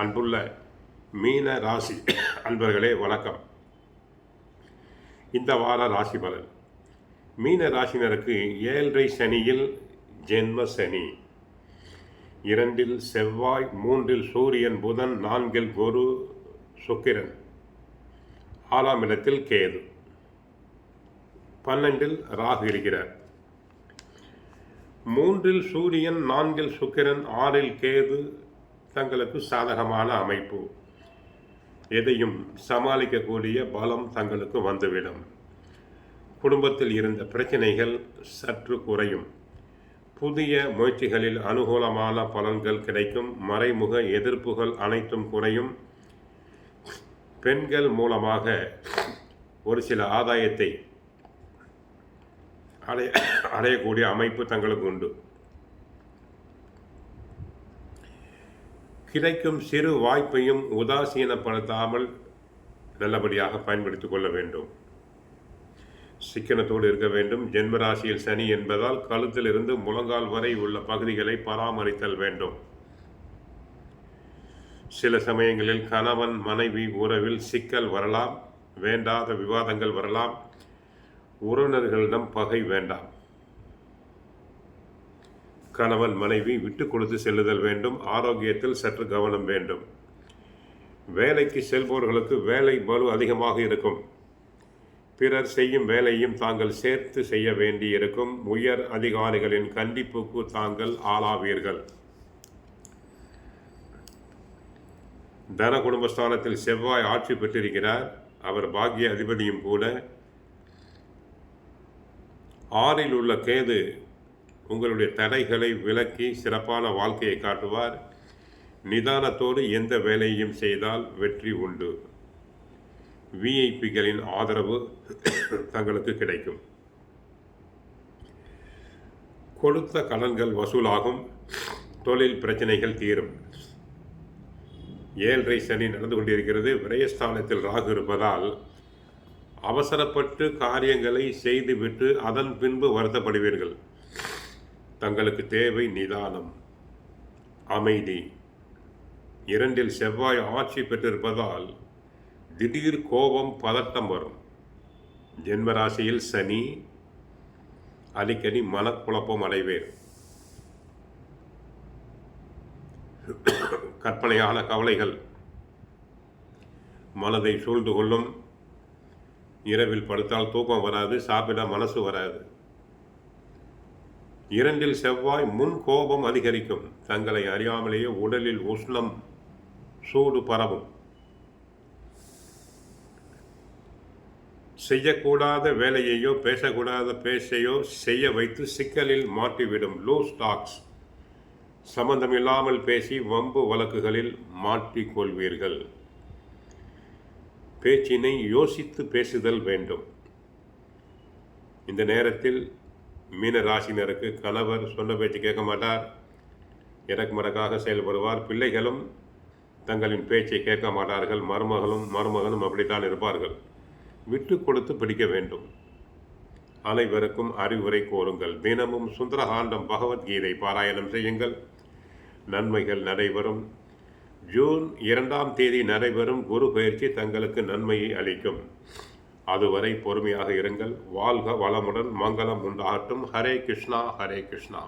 அன்புள்ள மீன ராசி அன்பர்களே வணக்கம். இந்த வார ராசி பலன். மீன ராசினருக்கு 7.5 சனியில் ஜென்ம சனி, 2 செவ்வாய், 3 சூரியன், புதன், 4 குரு, சுக்கிரன், 6ஆம் இடத்தில் கேது, 12 ராகு இருக்கிறார். 3 சூரியன், 4 சுக்கிரன், 6 கேது தங்களுக்கு சாதகமான அமைப்பு. எதையும் சமாளிக்கக்கூடிய பலம் தங்களுக்கு வந்துவிடும். குடும்பத்தில் இருந்த பிரச்சனைகள் சற்று குறையும். புதிய முயற்சிகளில் அனுகூலமான பலன்கள் கிடைக்கும். மறைமுக எதிர்ப்புகள் அனைத்தும் குறையும். பெண்கள் மூலமாக ஒரு சில ஆதாயத்தை அடையக்கூடிய அமைப்பு தங்களுக்கு உண்டு. கிடைக்கும் சிறு வாய்ப்பையும் உதாசீனப்படுத்தாமல் நல்லபடியாக பயன்படுத்திக் கொள்ள வேண்டும். சிக்கனத்தோடு இருக்க வேண்டும். ஜென்மராசியில் சனி என்பதால் கழுத்திலிருந்து முழங்கால் வரை உள்ள பகுதிகளை பராமரித்தல் வேண்டும். சில சமயங்களில் கணவன் மனைவி உறவில் சிக்கல் வரலாம். வேண்டாத விவாதங்கள் வரலாம். உறவினர்களிடம் பகை வேண்டாம். கணவன் மனைவி விட்டு கொடுத்து செல்லுதல் வேண்டும். ஆரோக்கியத்தில் சற்று கவனம் வேண்டும். வேலைக்கு செல்பவர்களுக்கு வேலை பளு அதிகமாக இருக்கும். பிறர் செய்யும் வேலையும் தாங்கள் சேர்த்து செய்ய வேண்டியிருக்கும். உயர் அதிகாரிகளின் கண்டிப்புக்கு தாங்கள் ஆளாவீர்கள். தன குடும்பஸ்தானத்தில் செவ்வாய் ஆட்சி பெற்றிருக்கிறார். அவர் பாக்கிய அதிபதியும் கூட. 6இல் உள்ள கேது உங்களுடைய தடைகளை விலக்கி சிறப்பான வாழ்க்கையை காட்டுவார். நிதானத்தோடு எந்த வேலையும் செய்தால் வெற்றி உண்டு. விஐபிகளின் ஆதரவு தங்களுக்கு கிடைக்கும். கொடுத்த கடன்கள் வசூலாகும். தொழில் பிரச்சனைகள் தீரும். 7.5 சனி நடந்து கொண்டிருக்கிறது. விரயஸ்தானத்தில் ராகு இருப்பதால் அவசரப்பட்டு காரியங்களை செய்துவிட்டு அதன் பின்பு வருத்தப்படுவீர்கள். தங்களுக்கு தேவை நிதானம், அமைதி. 2 செவ்வாய் ஆட்சி பெற்றிருப்பதால் திடீர் கோபம், பதட்டம் வரும். ஜென்மராசியில் சனி, அடிக்கடி மனக்குழப்பம் அடைவேர். கற்பனையான கவலைகள் மனதை சூழ்ந்து கொள்ளும். இரவில் படுத்தால் தூக்கம் வராது. சாப்பிட மனசு வராது. 2 செவ்வாய் முன் கோபம் அதிகரிக்கும். தங்களை அறியாமலேயே உடலில் உஷ்ணம், சூடு பரவும். செய்யக்கூடாத வேலையையோ பேசக்கூடாத பேச்சையோ செய்ய வைத்து சிக்கலில் மாட்டிவிடும். Loose tax. சம்பந்தம் இல்லாமல் பேசி வம்பு வழக்குகளில் மாட்டிக்கொள்வீர்கள். பேச்சினை யோசித்து பேசுதல் வேண்டும். இந்த நேரத்தில் மீன ராசினருக்கு கணவர் சொன்ன பேச்சு கேட்க மாட்டார். இறக்கு மடக்காக செயல்படுவார். பிள்ளைகளும் தங்களின் பேச்சை கேட்க மாட்டார்கள். மருமகனும் அப்படித்தான் இருப்பார்கள். விட்டு கொடுத்து பிடிக்க வேண்டும். அனைவருக்கும் அறிவுரை கோருங்கள். தினமும் சுந்தரகாண்டம் பகவத்கீதை பாராயணம் செய்யுங்கள். நன்மைகள் நடைபெறும். ஜூன் 2ஆம் தேதி நடைபெறும் குரு பயிற்சி தங்களுக்கு நன்மையை அளிக்கும். அதுவரை பொறுமையாக இருங்கள். வாழ்க வளமுடன். மங்களம் உண்டாகட்டும். ஹரே கிருஷ்ணா, ஹரே கிருஷ்ணா.